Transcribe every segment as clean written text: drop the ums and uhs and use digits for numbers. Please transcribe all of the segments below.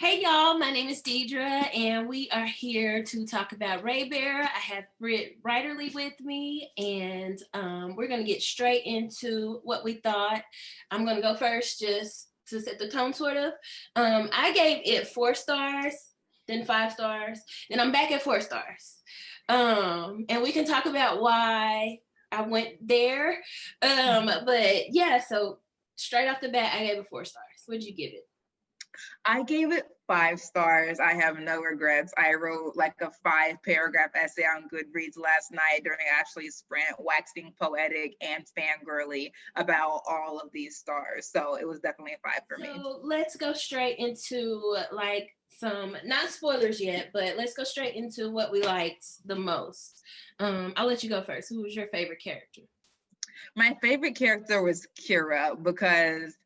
Hey y'all, my name is Deidre, and we are here to talk about Ray Bear. I have Britt Reiterly with me, and we're going to get straight into what we thought. I'm going to go first just to set the tone, sort of. I gave it 4 stars, then 5 stars, then I'm back at 4 stars. And we can talk about why I went there. But yeah, so straight off the bat, I gave it 4 stars. What'd you give it? I gave it 5 stars. I have no regrets. I wrote like a 5 paragraph essay on Goodreads last night during Ashley's sprint, waxing poetic and fangirly about all of these stars. So it was definitely a 5 for me. So let's go straight into like some not spoilers yet, but let's go straight into what we liked the most. I'll let you go first. Who was your favorite character? My favorite character was Kira because,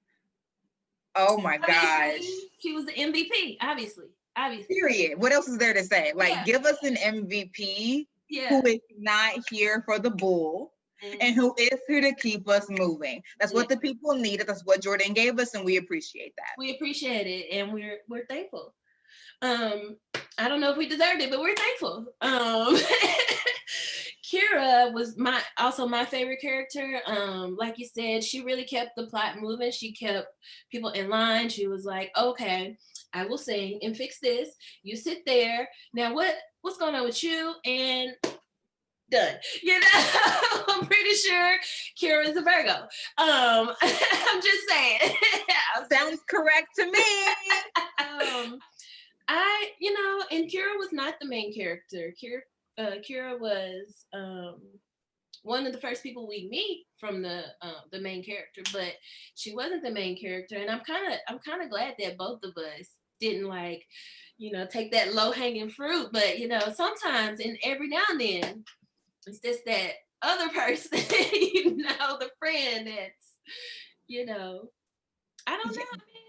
oh my gosh. She was the MVP, obviously. Period. What else is there to say? Like, Yeah. give us an MVP Yeah. who is not here for the bull and who is here to keep us moving. That's what the people needed. That's what Jordan gave us, and we appreciate that. We appreciate it, and we're thankful. I don't know if we deserved it, but we're thankful. Kira was my favorite character. Like you said, she really kept the plot moving. She kept people in line. She was like, okay, I will sing and fix this. You sit there. Now what's going on with you? And done. You know, I'm pretty sure Kira is a Virgo. I'm just saying. Sounds correct to me. And Kira was not the main character. Kira was one of the first people we meet from the main character, but she wasn't the main character. And I'm kind of glad that both of us didn't take that low hanging fruit. But sometimes and every now and then, it's just that other person, the friend that's, I don't know. I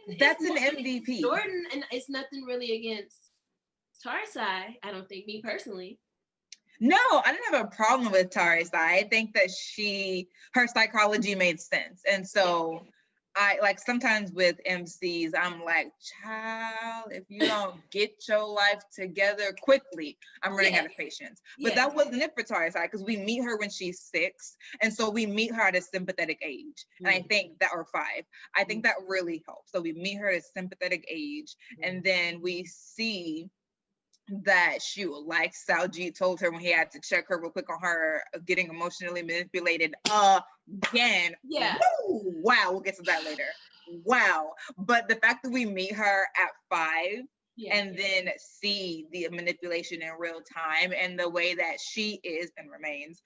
mean, that's an MVP. Jordan, and it's nothing really against Tarsai. I don't think, me personally. No, I didn't have a problem with Tarsai. I think that her psychology made sense. And so I like sometimes with MCs, I'm like, child, if you don't get your life together quickly, I'm running out of patience. But that wasn't it for Tarsai, because we meet her when she's 6. And so we meet her at a sympathetic age. And I think that, or 5, I think that really helps. So we meet her at a sympathetic age, and then we see that like Saljit told her when he had to check her real quick on her getting emotionally manipulated again. Yeah. Woo! Wow, we'll get to that later. Wow. But the fact that we meet her at 5 and then see the manipulation in real time and the way that she is and remains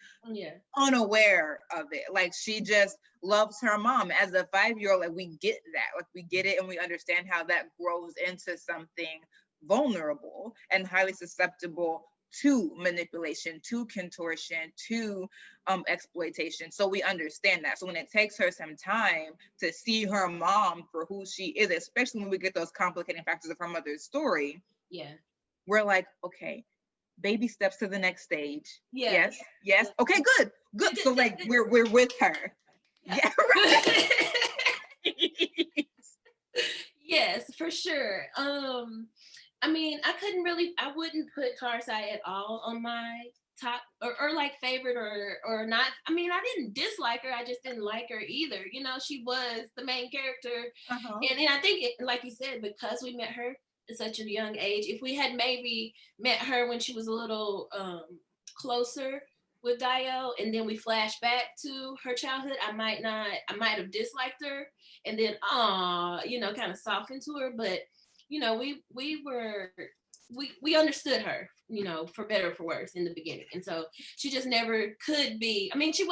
unaware of it. Like, she just loves her mom as a 5-year-old. Like, we get that. Like, we get it, and we understand how that grows into something vulnerable and highly susceptible to manipulation, to contortion, to exploitation. So we understand that. So when it takes her some time to see her mom for who she is, especially when we get those complicating factors of her mother's story, we're like, okay, baby steps to the next stage. Yes. Okay, good. So like we're with her. Yeah, right. Yes, for sure. I mean, I wouldn't put Tarsai at all on my top or like favorite or not. I mean, I didn't dislike her. I just didn't like her either. She was the main character. And I think, like you said, because we met her at such a young age, if we had maybe met her when she was a little closer with Dio, and then we flash back to her childhood, I might have disliked her and then kind of softened to her. But we understood her, for better or for worse in the beginning. And so she just never could be. I mean, she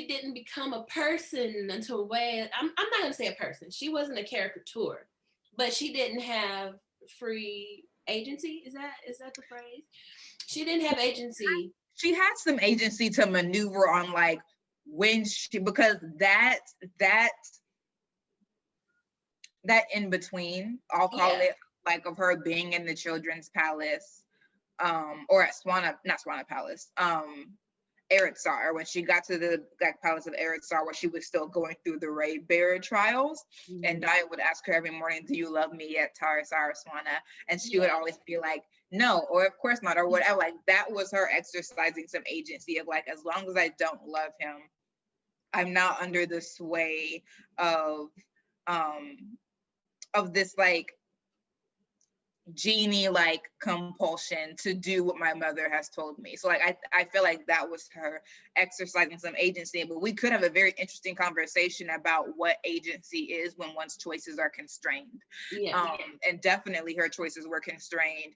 didn't become a person until I'm not going to say a person. She wasn't a caricature, but she didn't have free agency. Is that the phrase? She didn't have agency. She had some agency to maneuver on, like, when because that in between, I'll call it, like, of her being in the children's palace, or at not Swana Palace, Eretz-Sar, when she got to the Black Palace of Eretz-Sar, where she was still going through the raid bearer trials, and Daya would ask her every morning, "Do you love me yet, Tarsara Swana?" And she would always be like, "No," or "Of course not," or whatever. Like, that was her exercising some agency of like, as long as I don't love him, I'm not under the sway of this like genie like compulsion to do what my mother has told me. So like I feel like that was her exercising some agency. But we could have a very interesting conversation about what agency is when one's choices are constrained. And definitely her choices were constrained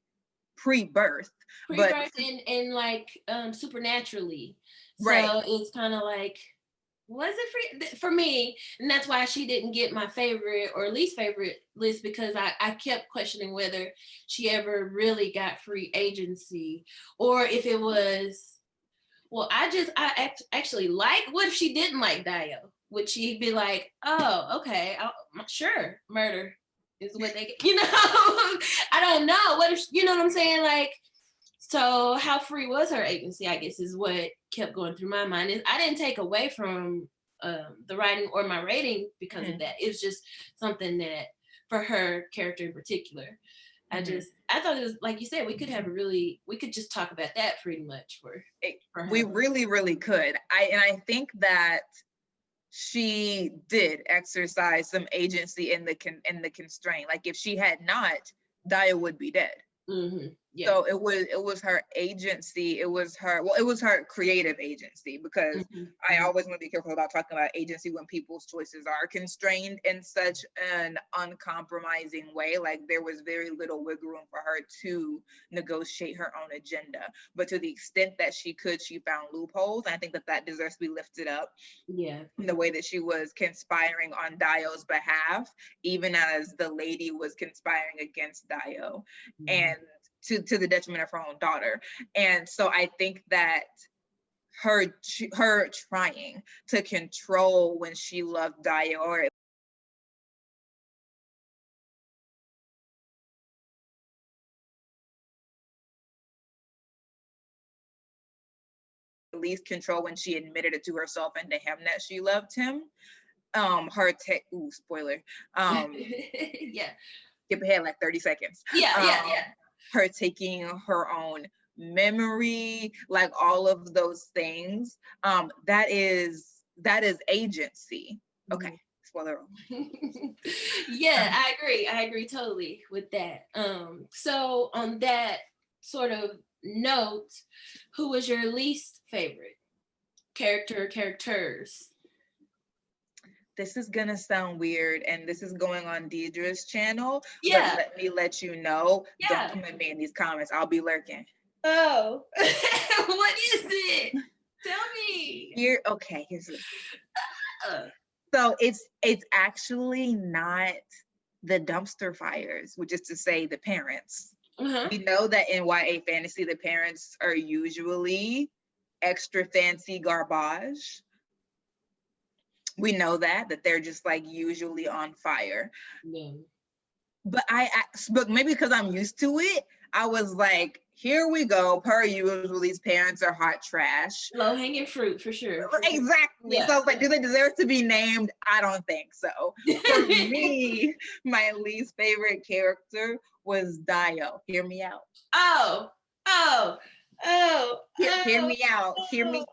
pre-birth and like supernaturally. So it's kind of like, was it for me? And that's why she didn't get my favorite or least favorite list, because I kept questioning whether she ever really got free agency, or if it was, well, I actually like, what if she didn't like Dio? Would she be like, oh, okay, sure, murder is what they get, I don't know. What if, you know what I'm saying? Like, so how free was her agency, I guess, is what kept going through my mind. I didn't take away from the writing or my rating because of that. It was just something that, for her character in particular, I thought it was, like you said, we could just talk about that pretty much for her. We really, really could. I think that she did exercise some agency in the constraint. Like, if she had not, Daya would be dead. Yeah. So it was her agency. It was her creative agency, because I always want to be careful about talking about agency when people's choices are constrained in such an uncompromising way. Like, there was very little wiggle room for her to negotiate her own agenda. But to the extent that she could, she found loopholes. And I think that deserves to be lifted up. Yeah. In the way that she was conspiring on Dio's behalf, even as the lady was conspiring against Dio. And to the detriment of her own daughter. And so I think that her trying to control when she loved Dio, or at least control when she admitted it to herself and to him that she loved him. Spoiler. Yeah. Skip ahead like 30 seconds. Yeah. Her taking her own memory, like all of those things, that is agency. Okay, spoiler. Yeah, I agree totally with that. So on that sort of note, who was your least favorite characters? This is gonna sound weird, and this is going on Deidre's channel. Yeah. But let me let you know. Yeah. Don't come at me in these comments. I'll be lurking. Oh. What is it? Tell me. Here's it. So it's actually not the dumpster fires, which is to say the parents. We know that in YA fantasy, the parents are usually extra fancy garbage. We know that they're just like usually on fire. Yeah. But maybe because I'm used to it, I was like, here we go. Per usual, these parents are hot trash. Low hanging fruit for sure. Exactly. Yeah. So I was like, do they deserve to be named? I don't think so. For me, my least favorite character was Dio. Hear me out. Hear me out. Hear me.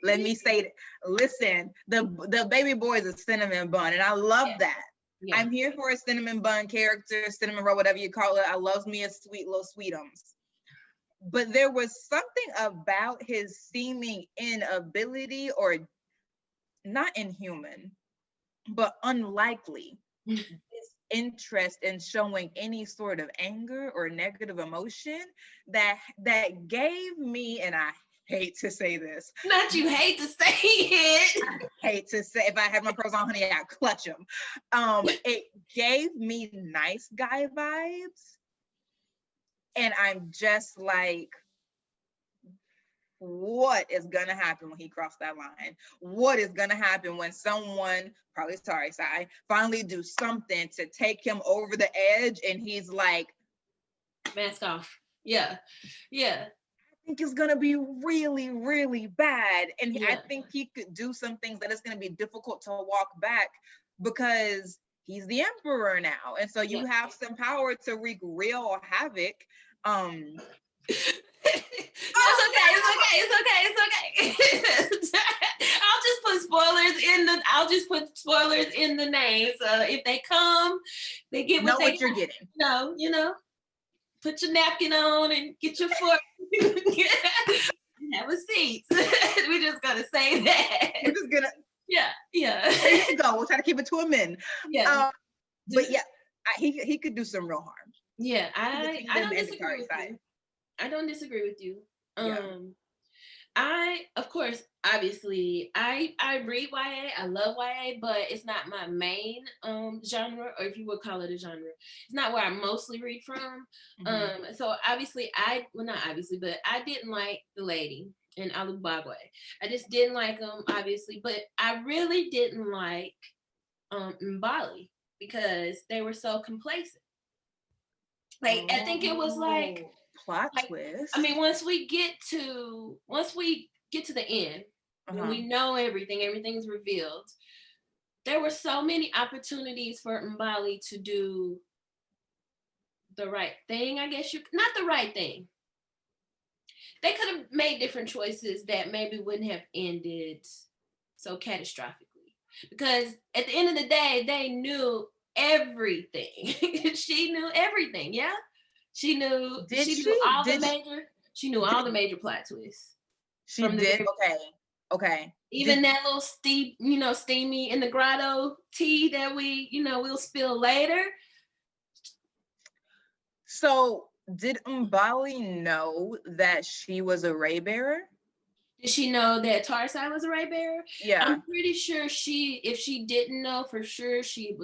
Let me say, listen, the baby boy is a cinnamon bun, and I love that. Yeah. I'm here for a cinnamon bun character, cinnamon roll, whatever you call it. I love me a sweet little sweetums. But there was something about his seeming inability, or not inhuman, but unlikely disinterest in showing any sort of anger or negative emotion that gave me, and I hate to say this. Not you hate to say it. I hate to say, if I had my pearls on, honey, I'd clutch them. It gave me nice guy vibes. And I'm just like, what is gonna happen when he crossed that line? What is gonna happen when someone, probably Tarsai, finally do something to take him over the edge and he's like, mask off. Yeah. think it's gonna be really, really bad. And I Yeah. think he could do some things that it's gonna be difficult to walk back because he's the emperor now. And so you Yeah. have some power to wreak real havoc. That's okay. It's okay. It's okay. It's okay. I'll just put spoilers in the name. So if they come, they get what know they what you're getting. Put your napkin on and get your fork. Have a seat. We're just gonna say that. We're just gonna Yeah. there you go. We'll try to keep it to a min. Yeah. But yeah, he could do some real harm. Yeah, I don't disagree with you. I don't disagree with you. Yeah. I, of course, obviously, I read YA. I love YA, but it's not my main genre, or if you would call it a genre. It's not where I mostly read from. So obviously, not obviously, but I didn't like the lady in Alubagwe. I just didn't like them, obviously, but I really didn't like Mbali because they were so complacent. Like, I think it was like plot twist. I mean, once we get to the end, when we know everything's revealed, there were so many opportunities for Mbali to do the right thing, I guess not the right thing. They could have made different choices that maybe wouldn't have ended so catastrophically. Because at the end of the day, they knew everything. She knew everything, yeah? She knew all the major plot twists. She did? Okay. Even that little steamy in the grotto tea that we'll spill later. So did Mbali know that she was a ray bearer? Did she know that Tarsai was a ray bearer? Yeah. I'm pretty sure if she didn't know for sure, she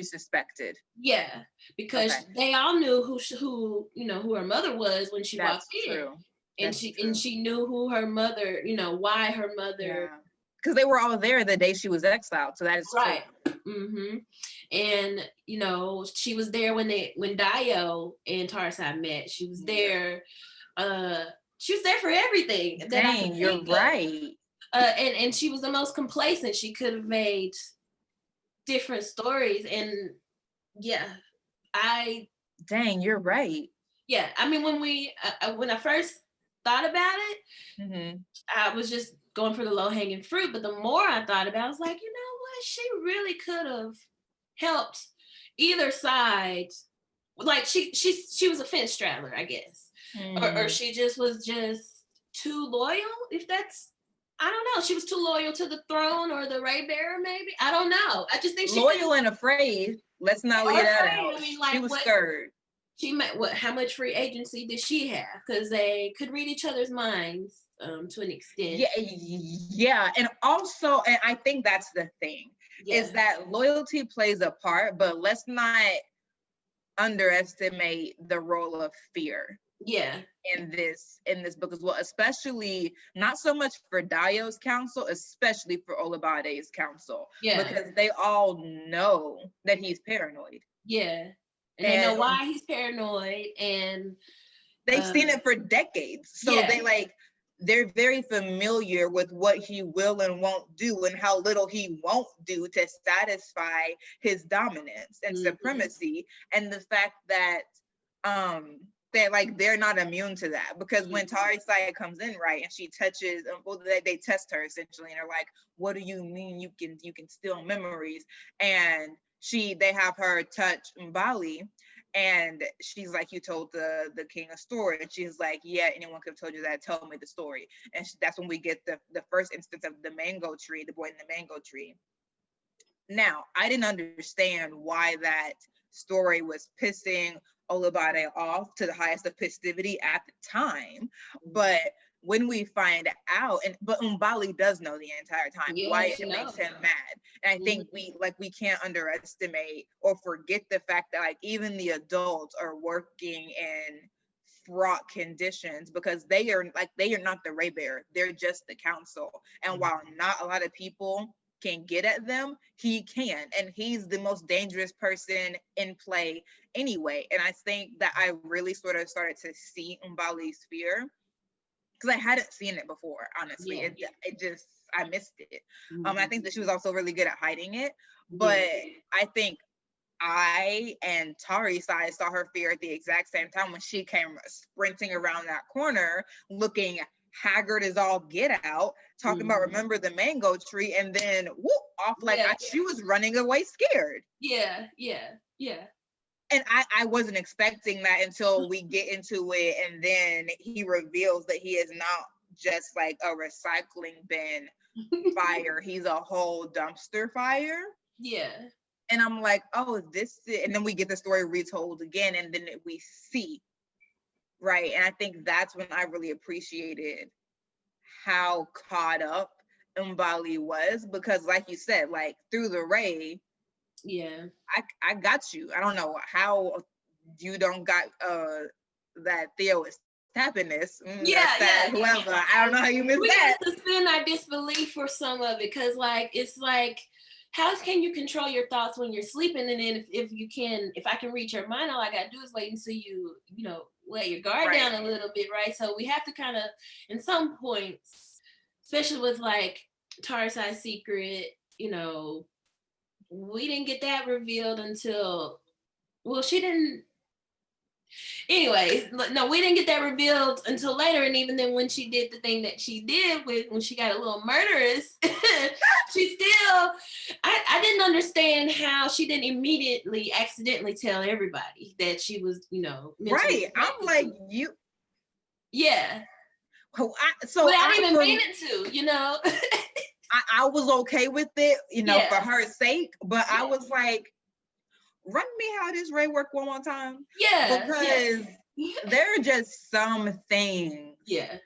suspected. Yeah, because they all knew who her mother was when she walked in. True. And she knew who her mother, why her mother. Because they were all there the day she was exiled, so that is right. True. And she was there when Dio and Tarsai met. She was there. She was there for everything. Dang, you're right. And she was the most complacent. She could have made different stories, and Dang, you're right. Yeah, I mean, when I first thought about it, I was just going for the low-hanging fruit. But the more I thought about it, I was like, you know what? She really could have helped either side. Like she was a fence straddler, I guess. Or she was just too loyal, if that's, I don't know. She was too loyal to the throne or the ray bearer, maybe. I don't know. I just think she loyal and afraid. Let's not leave that out. I mean, like, she was scared. She might. How much free agency did she have? Because they could read each other's minds to an extent. Yeah, and also, and I think that's the thing is that loyalty plays a part, but let's not underestimate the role of fear. Yeah. In this book as well, especially not so much for Dio's council, especially for Olubade's council. Yeah. Because they all know that he's paranoid. Yeah. And they know why he's paranoid, and they've seen it for decades. So they're very familiar with what he will and won't do and how little he won't do to satisfy his dominance and supremacy, and the fact that that they're not immune to that, because when Tarsai comes in, right, and she touches, they test her essentially, and they're like, "What do you mean you can steal memories?" And they have her touch Mbali, and she's like, "You told the king a story," and she's like, "Yeah, anyone could have told you that. Tell me the story." And that's when we get the first instance of the mango tree, the boy in the mango tree. Now, I didn't understand why that story was pissing Olubade off to the highest of festivity at the time, but when we find out, but Mbali does know the entire time why it makes him mad, and I think we can't underestimate or forget the fact that even the adults are working in fraught conditions, because they are not the ray bearer, they're just the council, and while not a lot of people can get at them, he can. And he's the most dangerous person in play anyway. And I think that I really sort of started to see Mbali's fear because I hadn't seen it before, honestly. It just, I missed it. I think that she was also really good at hiding it. But I think I and Tari saw her fear at the exact same time when she came sprinting around that corner, looking haggard as all get out, talking about remember the mango tree, and then whoop off like she was running away scared. Yeah. And I wasn't expecting that until we get into it, and then he reveals that he is not just like a recycling bin fire, he's a whole dumpster fire. Yeah. And I'm like, oh, and then we get the story retold again, and then we see, right? And I think that's when I really appreciated how caught up Mbali was, because like you said, like through the Ray, I got you. I don't know how you don't got that Theo is tapping this. Whoever. I don't know how you missed that. We have to suspend our disbelief for some of it, because like it's like, how can you control your thoughts when you're sleeping? And then if I can reach your mind, all I gotta do is wait until you let your guard down a little bit, right? So we have to kind of, in some points, especially with like Tarsai's secret, we didn't get that revealed until, she didn't. Anyways, no, we didn't get that revealed until later. And even then when she did the thing that she did when she got a little murderous, she still, I didn't understand how she didn't immediately accidentally tell everybody that she was, right. I'm like, you. Yeah. But I didn't even mean it to, I was okay with it, for her sake, but I was like, run me how this Ray work one more time. Yeah. Because there are just some things. Yeah.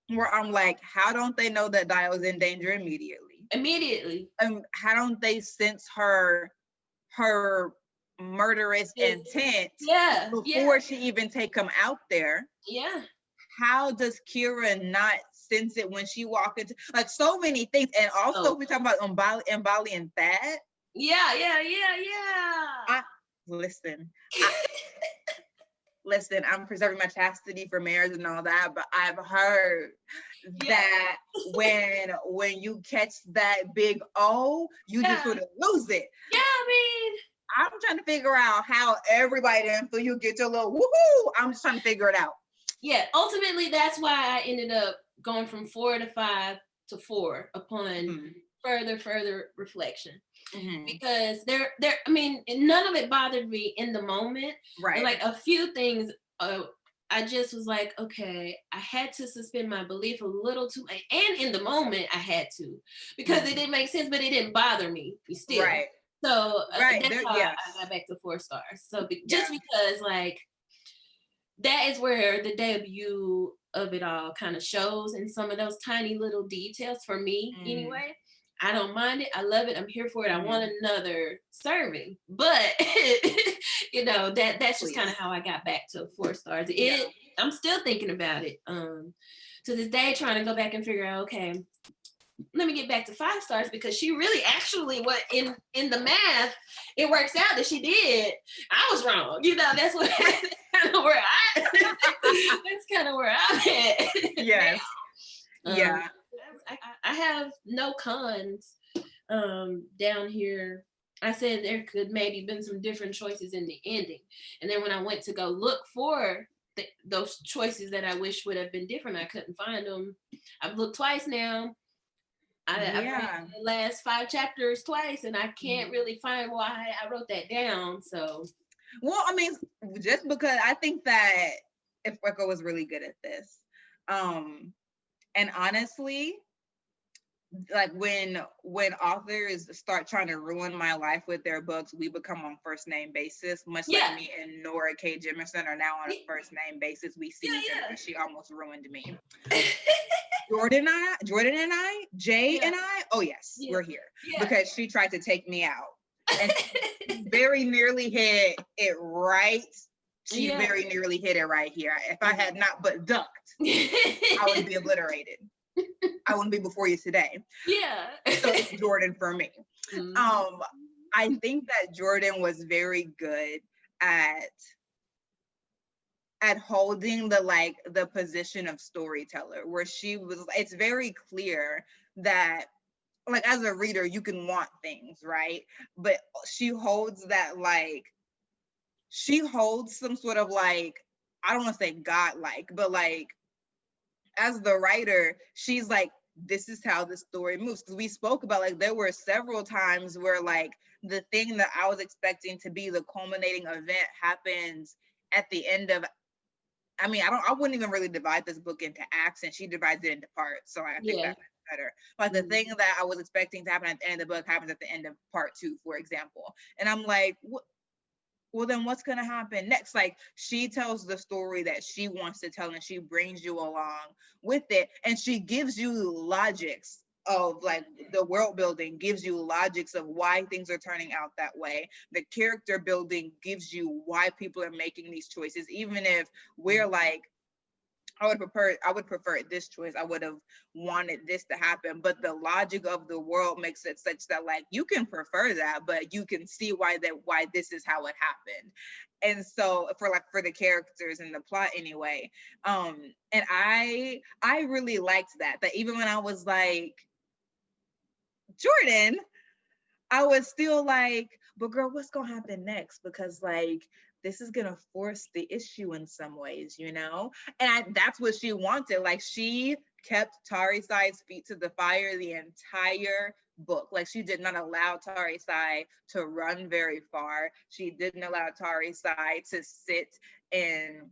Where I'm like, how don't they know that Dio is in danger immediately? And how don't they sense her murderous intent before she even take him out there? Yeah. How does Kira not sense it when she walk into, like, so many things? And also we talk about Mbali and Thad. Yeah. Listen, I'm preserving my chastity for marriage and all that, but I've heard that when you catch that big O, you just sort of lose it. Yeah, I mean, I'm trying to figure out how everybody until you get your little woohoo. I'm just trying to figure it out. Yeah, ultimately that's why I ended up going from 4 to 5 to 4 upon further reflection. Because I mean, none of it bothered me in the moment. Right. Like a few things, I just was like, okay, I had to suspend my belief a little too, and in the moment I had to, because it didn't make sense, but it didn't bother me still. Right. So that's how I got back to 4 stars. So just because like that is where the debut of it all kind of shows in some of those tiny little details for me anyway. I don't mind it. I love it. I'm here for it. I want another serving. But, that's just kind of how I got back to 4 stars. I'm still thinking about it to this day, trying to go back and figure out, okay, let me get back to 5 stars, because she really actually, what in the math, it works out that she did. I was wrong. That's what kind of where that's kind of where I'm at. Yes. Yeah. I have no cons down here. I said there could maybe been some different choices in the ending. And then when I went to go look for those choices that I wish would have been different, I couldn't find them. I've looked twice now. I've read the last 5 chapters twice, and I can't really find why I wrote that down. So, well, I mean, just because I think that if Echo was really good at this, and honestly, like when authors start trying to ruin my life with their books, we become on first name basis. Much like me and Nora K. Jemisin are now on a first name basis. We see each other. She almost ruined me. Jordan and I, Jay and I. Oh yes, we're here because she tried to take me out, and very nearly hit it right. She very nearly hit it right here. If I had not but ducked, I would be obliterated. I wouldn't be before you today. Yeah. So it's Jordan for me. Mm-hmm. I think that Jordan was very good at holding the position of storyteller, where she was, it's very clear that like as a reader you can want things, right? But she holds that, like she holds some sort of like, I don't want to say godlike, but like as the writer, she's like, this is how the story moves. Because we spoke about, like, there were several times where like the thing that I was expecting to be the culminating event happens at the end of, I mean, I wouldn't even really divide this book into acts, and she divides it into parts. So I think Yeah. that's better. Like the thing that I was expecting to happen at the end of the book happens at the end of part 2, for example. And I'm like, well, then what's going to happen next? Like, she tells the story that she wants to tell, and she brings you along with it. And she gives you logics of, like, the world building gives you logics of why things are turning out that way. The character building gives you why people are making these choices, even if we're like, I would prefer this choice. I would have wanted this to happen. But the logic of the world makes it such that, like, you can prefer that, but you can see why this is how it happened. And so for the characters and the plot anyway. And I really liked that even when I was like, Jordan, I was still like, but girl, what's gonna happen next? Because like this is gonna force the issue in some ways, you know? And that's what she wanted. Like, she kept Tarisai's feet to the fire the entire book. Like, she did not allow Tarisai to run very far. She didn't allow Tarisai to sit in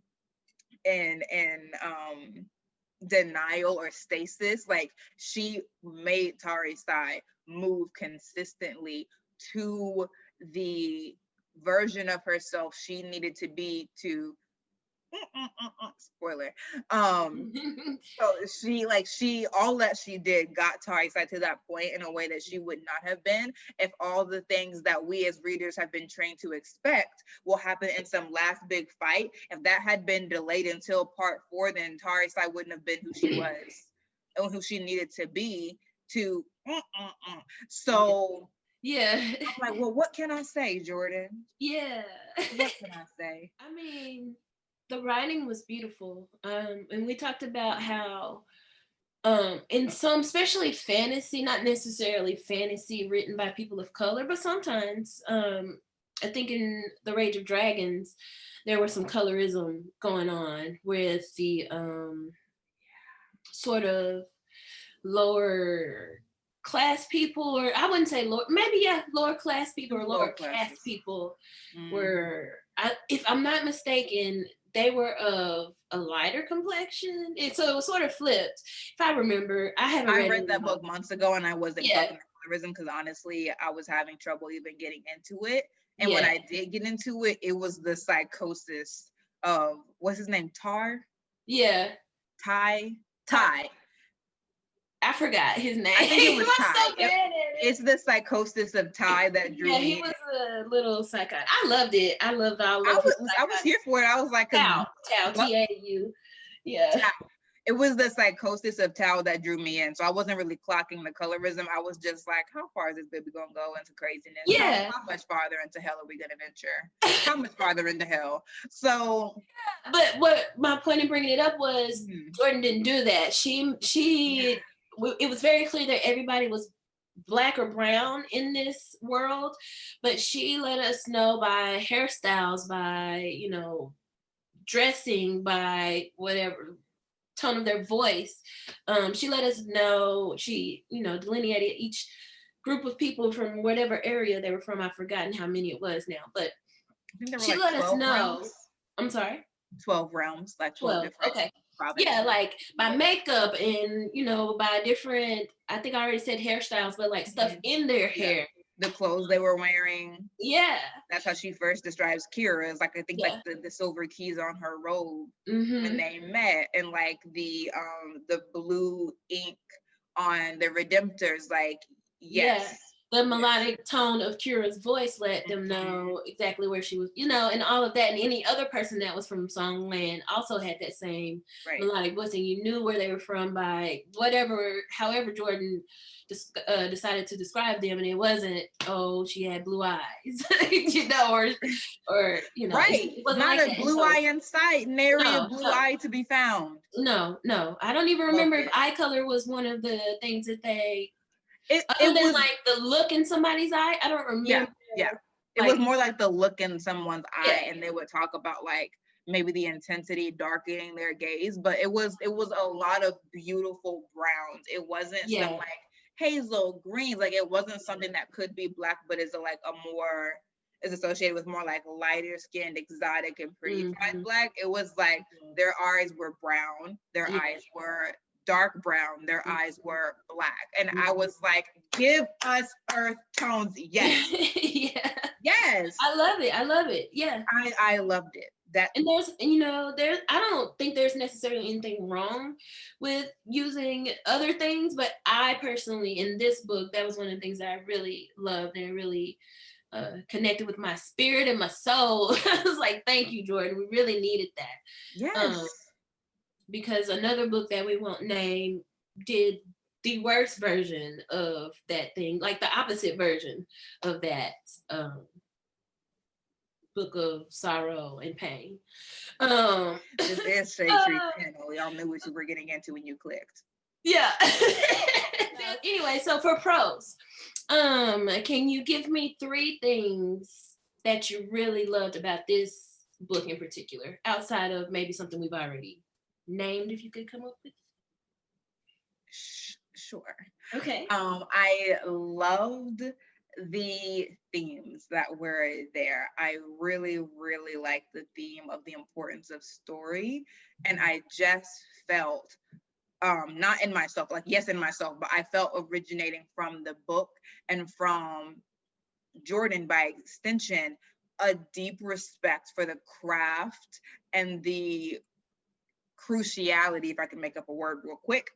denial or stasis. Like, she made Tarisai move consistently to the version of herself she needed to be to spoiler. So all that she did got Tarisai to that point in a way that she would not have been if all the things that we as readers have been trained to expect will happen in some last big fight. If that had been delayed until part 4, then Tarisai wouldn't have been who she was and who she needed to be to. So yeah. I'm like, well, what can I say, Jordan? Yeah. What can I say? I mean, the writing was beautiful. And we talked about how in some, especially fantasy, not necessarily fantasy written by people of color, but sometimes I think in The Rage of Dragons there was some colorism going on with the sort of lower class people, or I wouldn't say lower, maybe yeah, lower class people or lower caste people were, if I'm not mistaken, they were of a lighter complexion. And so it was sort of flipped. If I remember, I read that book months ago and I wasn't talking about colorism because honestly, I was having trouble even getting into it. And when I did get into it, it was the psychosis of, what's his name? Tar? Yeah. Ty. I forgot his name. I think it was Ty. So bad at it. It's the psychosis of Ty that drew me. Yeah, he was a little psychotic. I loved it. I loved all of it. I was here for it. I was like, Tau, T-A-U. Yeah. Tau. It was the psychosis of Tao that drew me in. So I wasn't really clocking the colorism. I was just like, how far is this baby gonna go into craziness? Yeah. How much farther into hell are we gonna venture? How much farther into hell? So, but what my point in bringing it up was, Jordan didn't do that. It was very clear that everybody was Black or brown in this world, but she let us know by hairstyles, by dressing, by whatever tone of their voice. She let us know. She delineated each group of people from whatever area they were from. I've forgotten how many it was now, but she let us know. Realms. I'm sorry. 12 realms, like 12 different. Okay. Yeah, like by makeup and by different, I think I already said hairstyles, but like stuff in their hair. The clothes they were wearing. Yeah. That's how she first describes Kira. It's like, I think like the silver keys on her robe when they met, and like the blue ink on the Redemptors, like, yes. the melodic tone of Kira's voice let them know exactly where she was, and all of that. And any other person that was from Songland also had that same melodic voice, and you knew where they were from by however Jordan decided to describe them. And it wasn't, oh, she had blue eyes, or right. It wasn't not like a that. blue eye in sight, nary a blue eye to be found. No, I don't even remember if eye color was one of the things that they. It Other than was like the look in somebody's eye, I don't remember. Yeah. It was more like the look in someone's eye, and they would talk about like maybe the intensity darkening their gaze, but it was a lot of beautiful browns. It wasn't some like hazel greens. Like it wasn't something that could be black, but is associated with more like lighter skinned, exotic, and pretty black. It was like their eyes were brown, their eyes were dark brown, their eyes were black, and I was like, give us earth tones. Yes. Yes, I love it. Yeah, I loved it. And there's I don't think there's necessarily anything wrong with using other things, but I personally, in this book, that was one of the things that I really loved and really connected with my spirit and my soul. I was like, thank you, Jordan. We really needed that. Yes. Because another book that we won't name did the worst version of that thing, like the opposite version of that book of sorrow and pain. This is Shade Tree Channel. Y'all knew what you were getting into when you clicked. Yeah. Anyway, so for prose, can you give me 3 things that you really loved about this book in particular, outside of maybe something we've already named, if you could come up with? Sure. Okay. I loved the themes that were there. I really, really liked the theme of the importance of story, and I just felt not in myself, like yes in myself, but I felt originating from the book and from Jordan by extension, a deep respect for the craft and the cruciality, if I can make up a word real quick,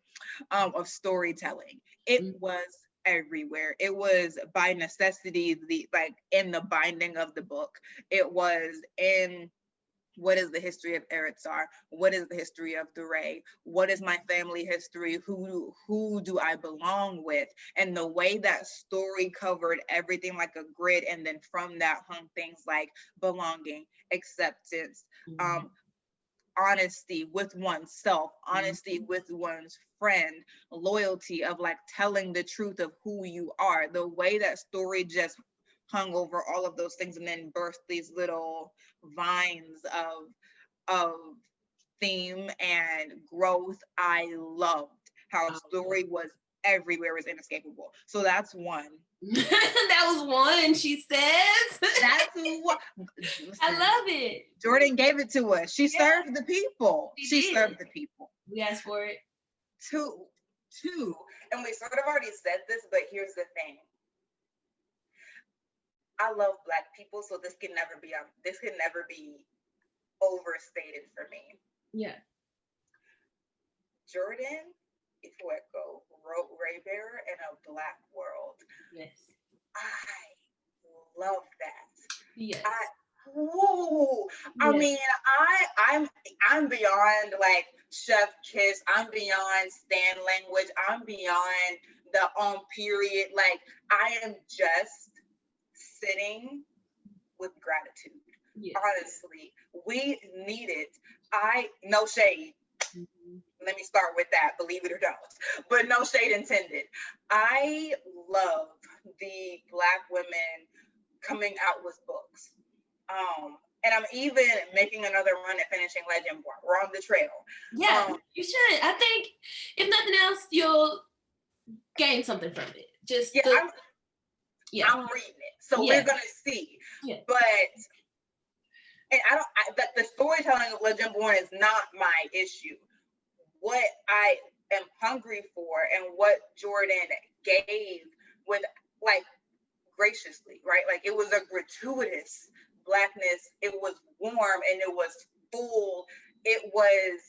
of storytelling. It was everywhere. It was by necessity, in the binding of the book. It was in what is the history of Eretz-Sar? What is the history of Duray? What is my family history? Who do I belong with? And the way that story covered everything like a grid, and then from that hung things like belonging, acceptance, honesty with oneself, honesty with one's friend, loyalty of like telling the truth of who you are. The way that story just hung over all of those things and then birthed these little vines of theme and growth. I loved how story was everywhere, was inescapable. So that's one. That was one, she says. That's what. I love it. Jordan gave it to us. She served the people. She served the people. We asked for it. Two, and we sort of already said this, but here's the thing. I love Black people, so this can never be overstated for me. Yeah. Jordan Ifueko wrote Raybearer in a Black world. Yes. I love that. Yes. I mean, I'm beyond like Chef Kiss. I'm beyond Stan language. I'm beyond the period. Like I am just sitting with gratitude. Yes. Honestly, we need it. No shade. Let me start with that, believe it or don't, but no shade intended. I love the Black women coming out with books. And I'm even making another run at finishing Legendborn. We're on the trail. Yeah, you should. I think if nothing else, you'll gain something from it. I'm reading it, so we're gonna see. Yeah. But the storytelling of Legendborn is not my issue. What I am hungry for and what Jordan gave with like graciously, right? Like it was a gratuitous Blackness. It was warm and it was full. It was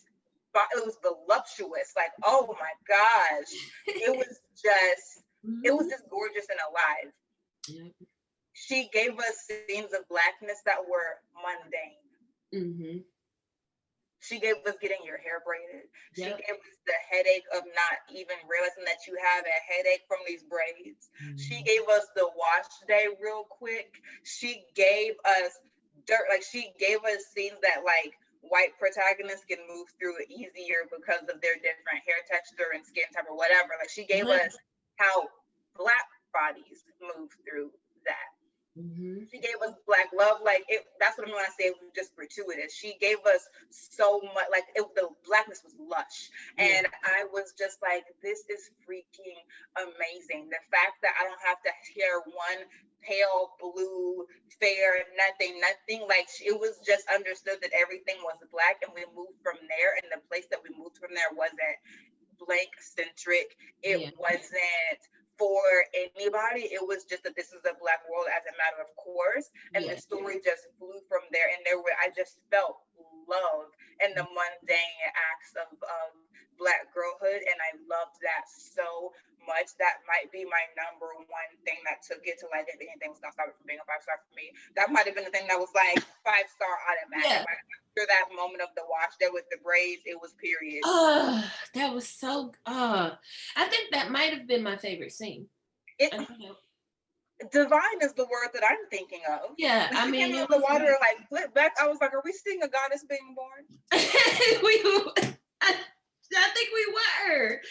voluptuous. Like, oh my gosh. It was just it was just gorgeous and alive. Yep. She gave us scenes of blackness that were mundane. Mm-hmm. She gave us getting your hair braided. Yep. She gave us the headache of not even realizing that you have a headache from these braids. Mm-hmm. She gave us the wash day real quick. She gave us dirt, like she gave us scenes that like white protagonists can move through easier because of their different hair texture and skin type or whatever. Like she gave us how Black bodies move through that. Mm-hmm. She gave us Black love, like it. That's what I mean when I say it was just gratuitous. She gave us so much, like the Blackness was lush, and I was just like, this is freaking amazing. The fact that I don't have to hear one pale blue, fair, nothing. Like it was just understood that everything was Black, and we moved from there. And the place that we moved from there wasn't blank centric. It wasn't for anybody. It was just that this is a Black world as a matter of course, and the story just flew from there. And I just felt love in the mundane acts of Black girlhood, and I loved that so much. That might be my number one thing that took it to, like, if anything was gonna stop it from being a 5-star for me, that might have been the thing that was like 5-star automatic. Like, after that moment of the wash there with the braids, it was period. That was so I think that might have been my favorite scene. Divine is the word that I'm thinking of. Yeah, I mean, it was the water like flip back. I was like, are we seeing a goddess being born? I think we were.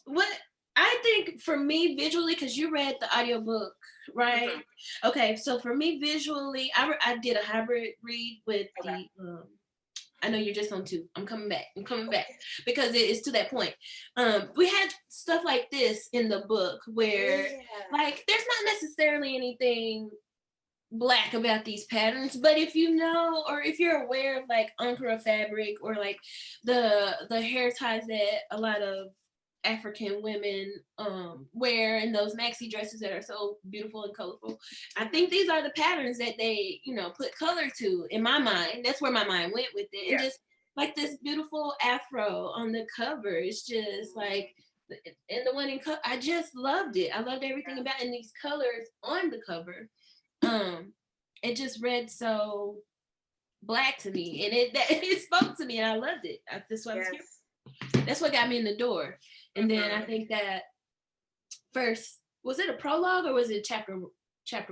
What I think for me visually, because you read the audiobook, right? Mm-hmm. Okay, so for me visually, I did a hybrid read with the I know you're just on 2. I'm coming back because it's to that point. We had stuff like this in the book where like there's not necessarily anything Black about these patterns, but if you know, or if you're aware of like Ankara fabric or like the hair ties that a lot of African women wear in those maxi dresses that are so beautiful and colorful, I think these are the patterns that they, put color to. In my mind, that's where my mind went with it. And just like this beautiful afro on the cover, it's just like, and the one in I just loved it. I loved everything about it. And these colors on the cover, it just read so Black to me, and it spoke to me, and I loved it. That's what got me in the door. And then I think that first, was it a prologue or was it chapter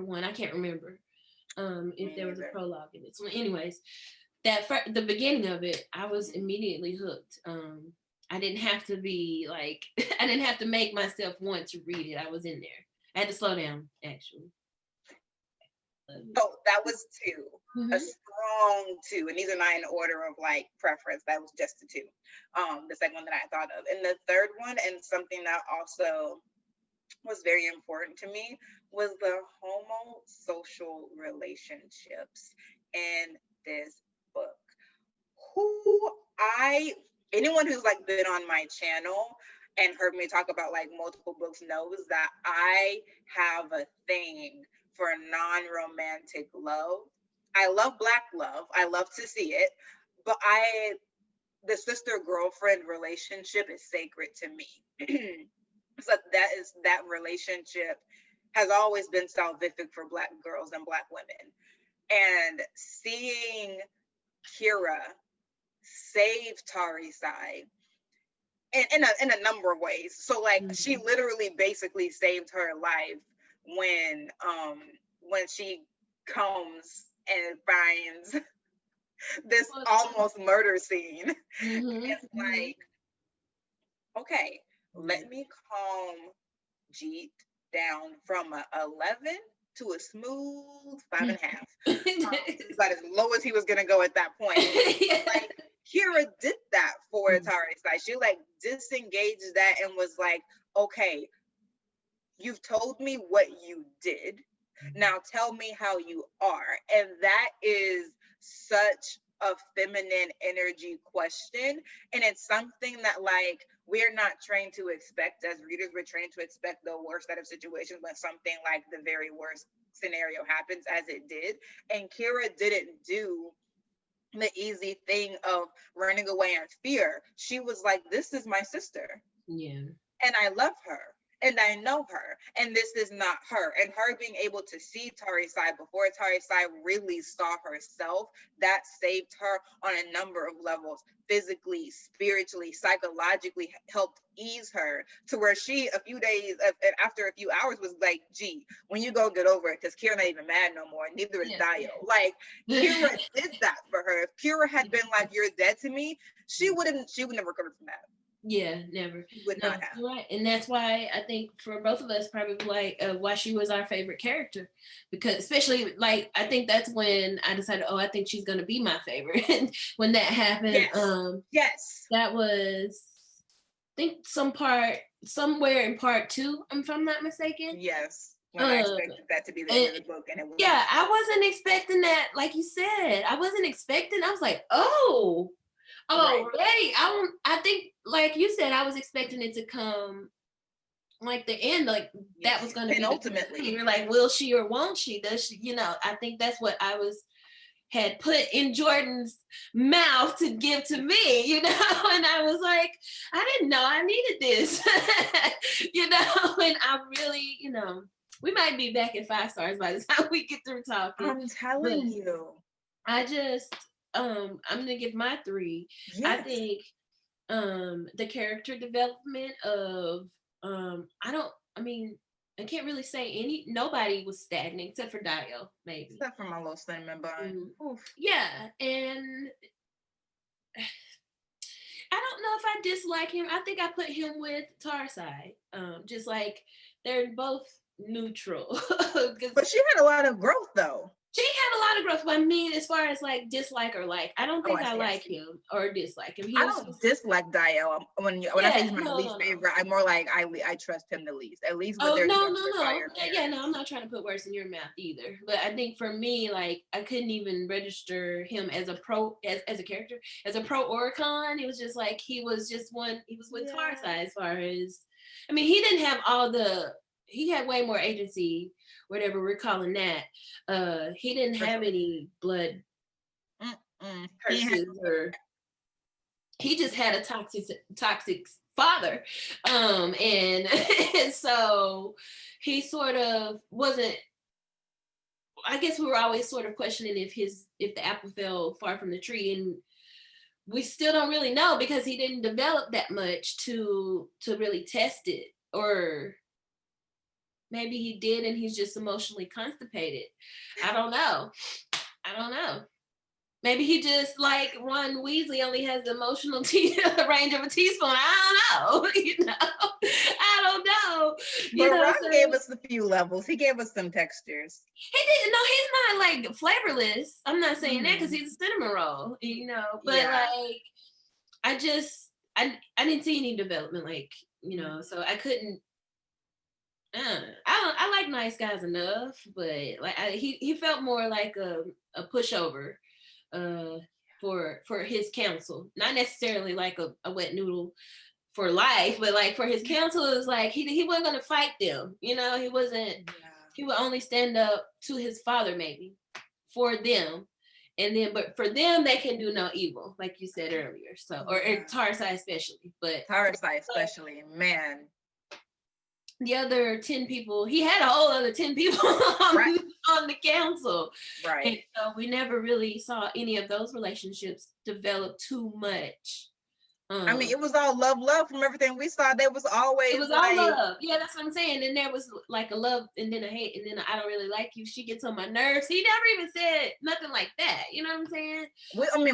1? I can't remember if there was a prologue in it. So anyways, the beginning of it, I was immediately hooked. I didn't have to be like, I didn't have to make myself want to read it. I was in there. I had to slow down, actually. So that was 2, a strong 2, and these are not in order of like preference. That was just the 2. The second one that I thought of, and the third one, and something that also was very important to me, was the homosocial relationships in this book. Anyone who's like been on my channel and heard me talk about like multiple books knows that I have a thing for non-romantic love. I love Black love. I love to see it, but the sister-girlfriend relationship is sacred to me. So that relationship has always been salvific for Black girls and Black women. And seeing Kira save Tarisai in a number of ways. So like she literally basically saved her life when she comes and finds this almost murder scene. It's like, okay, let me calm Jeet down from a 11 to a smooth 5.5. About as low as he was gonna go at that point. Like Kira did that for Tarisai. She like disengaged that and was like, okay, you've told me what you did. Now tell me how you are. And that is such a feminine energy question. And it's something that like we're not trained to expect as readers. We're trained to expect the worst out of situations when something like the very worst scenario happens, as it did. And Kira didn't do the easy thing of running away in fear. She was like, this is my sister. Yeah. And I love her. and I know her, and this is not her. And her being able to see Tarisai before Tarisai really saw herself, that saved her on a number of levels, physically, spiritually, psychologically, helped ease her to where she, a few days after a few hours, was like, gee, when you go get over it, because Kira not even mad no more, neither is Dio. Like, Kira did that for her. If Kira had been like, you're dead to me, she would never recover from that. Yeah, never. Would not have. Right. And that's why I think for both of us, probably like why she was our favorite character, because especially like I think that's when I decided, oh, I think she's gonna be my favorite. When that happened, yes, that was I think somewhere in part 2, if I'm not mistaken. Yes. When I expected that to be the end of the book, and it was. Yeah, I wasn't expecting that. Like you said, I wasn't expecting. I was like, oh. Right. I think, like you said, I was expecting it to come like the end, like that was going to be ultimately. You're like, will she or won't she? Does she? I think that's what I had put in Jordan's mouth to give to me, and I was like, I didn't know I needed this, and I really, we might be back at 5 stars by the time we get through talking. I'm telling you. I just. I'm gonna give my 3. Yes. I think the character development of I can't really say nobody was stagnant except for Dio, maybe. Except for my little cinnamon bun. Yeah, and I don't know if I dislike him. I think I put him with Tarsai. Just like they're both neutral. But she had a lot of growth though. She had a lot of growth, but I mean, as far as like dislike or like, I don't think I like him or dislike him. I don't dislike Dio. When I say he's my least favorite, I'm more like I trust him the least. At least with their no. I'm not trying to put words in your mouth either. But I think for me, like I couldn't even register him as a pro as a character, as a pro or a con. It was just like he was with Tarsai as far as he didn't have he had way more agency, whatever we're calling that. He didn't have any blood curses, he just had a toxic father. And so he sort of wasn't, I guess we were always sort of questioning if the apple fell far from the tree, and we still don't really know because he didn't develop that much to really test it, or maybe he did and he's just emotionally constipated. I don't know. Maybe he just like Ron Weasley only has the emotional range of a teaspoon. I don't know. I don't know. But Ron gave us a few levels. He gave us some textures. He didn't. No, he's not like flavorless. I'm not saying that because he's a cinnamon roll. But like, I didn't see any development. Like so I couldn't. I like nice guys enough, but like he felt more like a pushover for his counsel, not necessarily like a wet noodle for life, but like for his counsel, it was like he wasn't gonna fight them. He wasn't. He would only stand up to his father maybe for them, and then but for them they can do no evil, like you said earlier. So or Tarsai especially, but Tarsai especially, man. The other 10 people, he had a whole other 10 people on the council. Right. And so we never really saw any of those relationships develop too much. It was all love from everything we saw. There was always all love. Yeah, that's what I'm saying. And there was like a love and then a hate and then I don't really like you. She gets on my nerves. He never even said nothing like that. You know what I'm saying?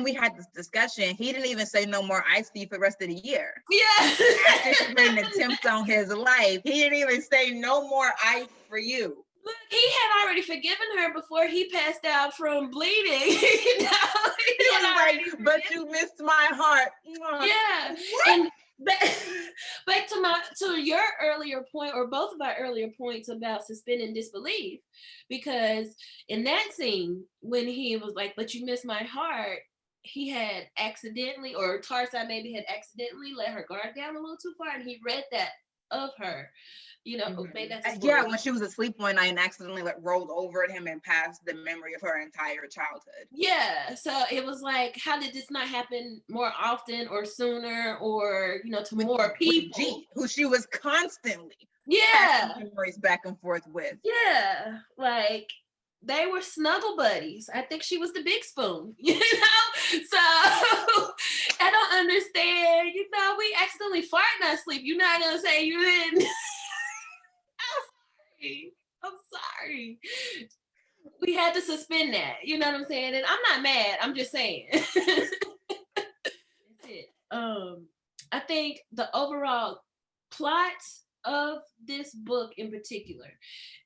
We had this discussion. He didn't even say no more ice for you for the rest of the year. Yeah. After she made an attempt on his life, he didn't even say no more ice for you. Look, he had already forgiven her before he passed out from bleeding. He was like, but you missed my heart. Yeah. What? And back to your earlier point, or both of our earlier points about suspending disbelief, because in that scene, when he was like, but you missed my heart, he had accidentally, or Tarsai maybe had accidentally let her guard down a little too far, and he read that of her. Maybe that's when she was asleep one night and accidentally rolled over at him and passed the memory of her entire childhood. Yeah, so it was like, how did this not happen more often or sooner, or to more people? With G, who she was constantly Yeah. Memories back and forth with. Yeah. Like they were snuggle buddies. I think she was the big spoon, you know? So I don't understand. You know, we accidentally fart in our sleep. You're not gonna say you didn't. I'm sorry. We had to suspend that. You know what I'm saying? And I'm not mad. I'm just saying. That's it. I think the overall plot of this book in particular,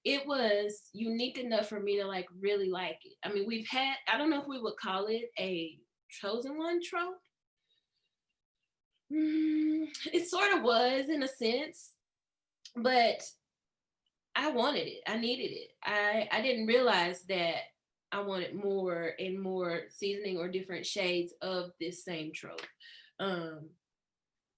it was unique enough for me to like really like it. I mean, we've had, I don't know if we would call it a chosen one trope. It sort of was in a sense, but I wanted it. I needed it. I didn't realize that I wanted more and more seasoning or different shades of this same trope. Um,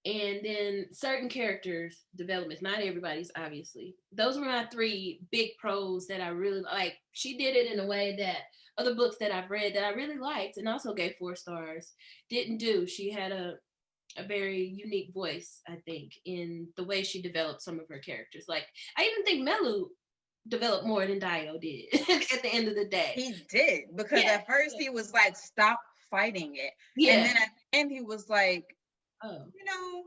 and then certain characters developments, not everybody's obviously. Those were my three big pros that I really like. She did it in a way that other books that I've read that I really liked and also gave 4 stars didn't do. She had a very unique voice, I think, in the way she developed some of her characters. Like, I even think Melu developed more than Dio did at the end of the day. He did, because at first he was like, stop fighting it. And then at the end he was like, oh, you know,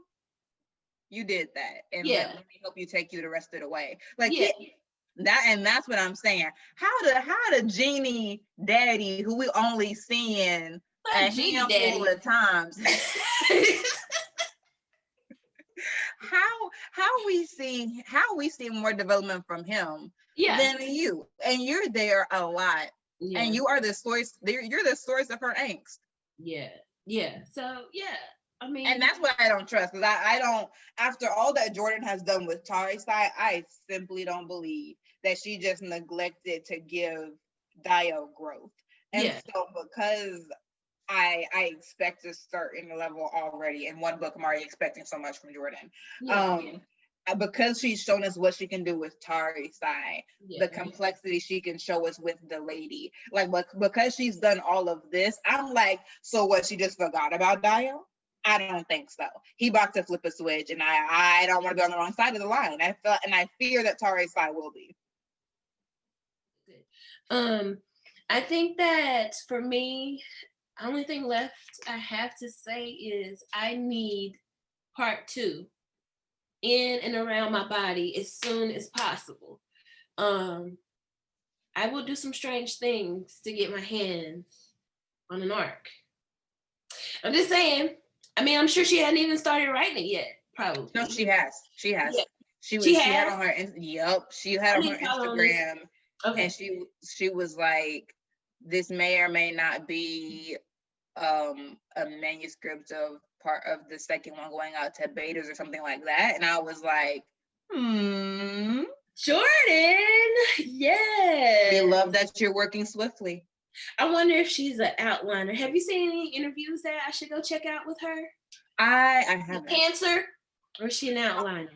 you did that. And let me help you take you the rest of the way. Like that's what I'm saying. How the genie daddy, who we only seeing a handful of times, how we see more development from him than you, and you're there a lot, and you are the source. You're the source of her angst. So I mean, and that's what I don't trust, because I don't, after all that Jordan has done with Tari Sai, I simply don't believe that she just neglected to give Dio growth. And so because I expect a certain level already in one book, I'm already expecting so much from Jordan. Because she's shown us what she can do with Tari Sai, the complexity she can show us with the lady. Like, because she's done all of this, I'm like, so what, she just forgot about Dio? I don't think so. He about to flip a switch, and I don't want to be on the wrong side of the line. I fear that Tari Sai will be. I think that for me, the only thing left I have to say is I need part 2 in and around my body as soon as possible. I will do some strange things to get my hands on an arc. I'm just saying. I mean, I'm sure she hadn't even started writing it yet. Probably. No, she has. She had on her. She had on her Instagram, and she was like, "This may or may not be a manuscript of part of the second one going out to betas or something like that." And I was like, Jordan, yes. We love that you're working swiftly. I wonder if she's an outliner. Have you seen any interviews that I should go check out with her? I haven't. Pantser, or is she an outliner?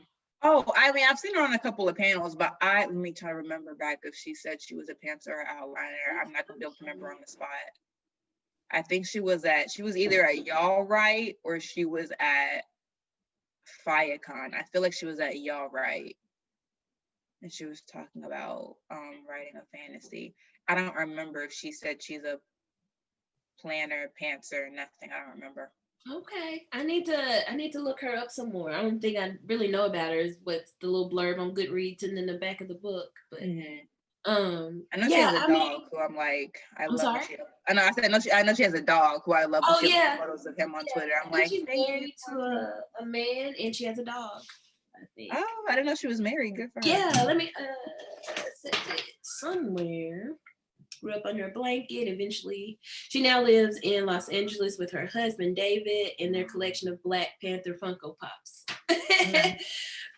Oh, I mean, I've seen her on a couple of panels, but let me try to remember back if she said she was a pantser or outliner. I'm not gonna be able to remember on the spot. I think she was either at Y'all Right or she was at FireCon. I feel like she was at Y'all Right. And she was talking about writing a fantasy. I don't remember if she said she's a planner, pantser, nothing. I don't remember. Okay, I need to look her up some more. I don't think I really know about her. Is what's the little blurb on Goodreads and in the back of the book. But I know she has a dog who I'm like, I love. I know she has a dog who I love. Oh yeah, photos of him on Twitter. I'm like, she's married to a man and she has a dog. I think. Oh, I didn't know she was married. Good for her. Yeah, let me set it somewhere. Grew up under a blanket. Eventually, she now lives in Los Angeles with her husband David and their collection of Black Panther Funko Pops. I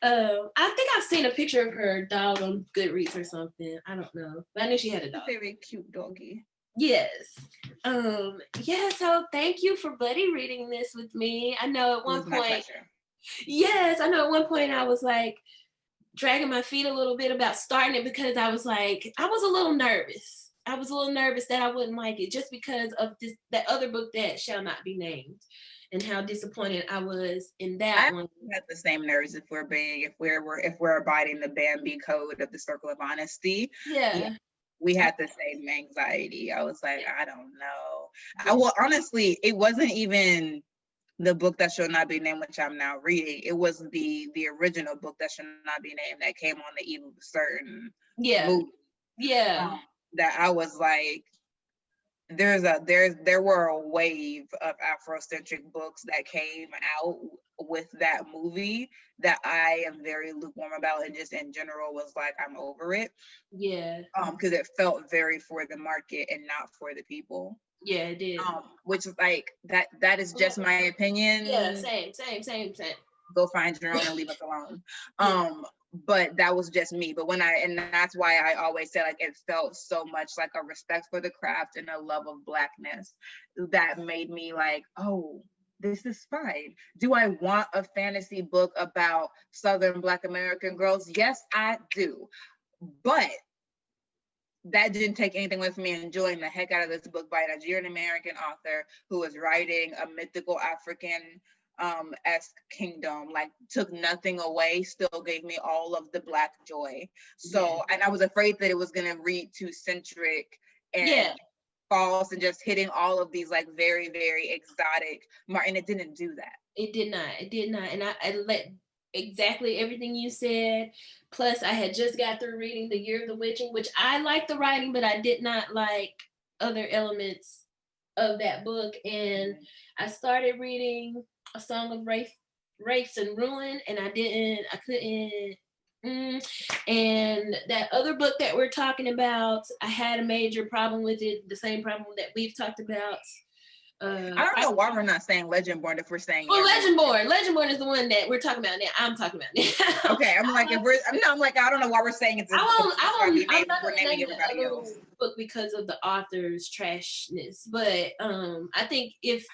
think I've seen a picture of her dog on Goodreads or something. I don't know, but I knew she had a dog. Very cute doggy. Yes. So thank you for buddy reading this with me. I know at one point. Yes, I know at one point I was like dragging my feet a little bit about starting it because I was a little nervous. I was a little nervous that I wouldn't like it just because of that other book that shall not be named. and how disappointed I was in that one. Have the same nerves if we're abiding the Bambi code of the circle of honesty. Yeah. We had the same anxiety. I was like, I don't know. Honestly, it wasn't even the book that shall not be named, which I'm now reading. It was the original book that shall not be named that came on the eve of a certain movie. Yeah. That I was like, there were a wave of Afrocentric books that came out with that movie that I am very lukewarm about, and just in general was like, I'm over it. Yeah. Because it felt very for the market and not for the people. Yeah, it did. Which is like that is just my opinion. Yeah, same. Go find your own and leave us alone. But that was just me. But and that's why I always say, like, it felt so much like a respect for the craft and a love of Blackness that made me like, oh, this is fine. Do I want a fantasy book about Southern Black American girls? Yes, I do. But that didn't take anything away from me enjoying the heck out of this book by a Nigerian American author who was writing a mythical African esque kingdom, like took nothing away, still gave me all of the Black joy. So, and I was afraid that it was going to read too centric and false and just hitting all of these like very, very exotic, and it didn't do that. It did not. And I let exactly everything you said. Plus, I had just got through reading The Year of the Witching, which I liked the writing, but I did not like other elements of that book. And I started reading A Song of Wraiths and Ruin, and I couldn't. And that other book that we're talking about, I had a major problem with it, the same problem that we've talked about. I don't know why we're not saying Legendborn if we're saying. Well, Legendborn is the one that we're talking about now. I'm talking about now. Okay, I'm like, I don't know why we're saying it's. I'm not gonna name the other book because of the author's trashness, but I think if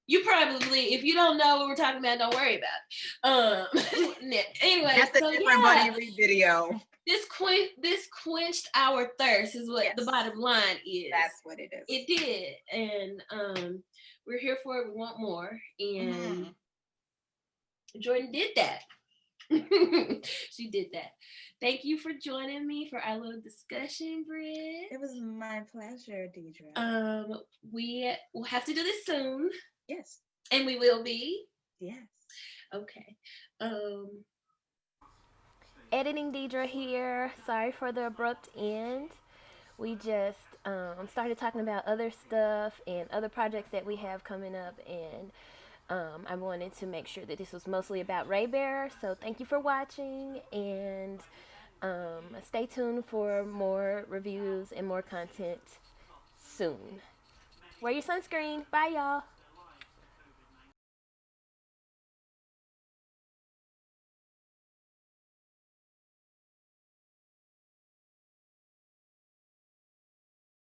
you don't know what we're talking about, don't worry about it. Anyway, that's a different Buddy Read video. This quenched our thirst is what the bottom line is. That's what it is. It did, and we're here for it. We want more, and Jordan did that. She did that. Thank you for joining me for our little discussion, Britt. It was my pleasure, Deidre. We will have to do this soon. Yes. And we will be? Yes. Okay. Editing Deidre here. Sorry for the abrupt end. We just started talking about other stuff and other projects that we have coming up, and I wanted to make sure that this was mostly about Raybearer. So thank you for watching, and stay tuned for more reviews and more content soon. Wear your sunscreen. Bye, y'all.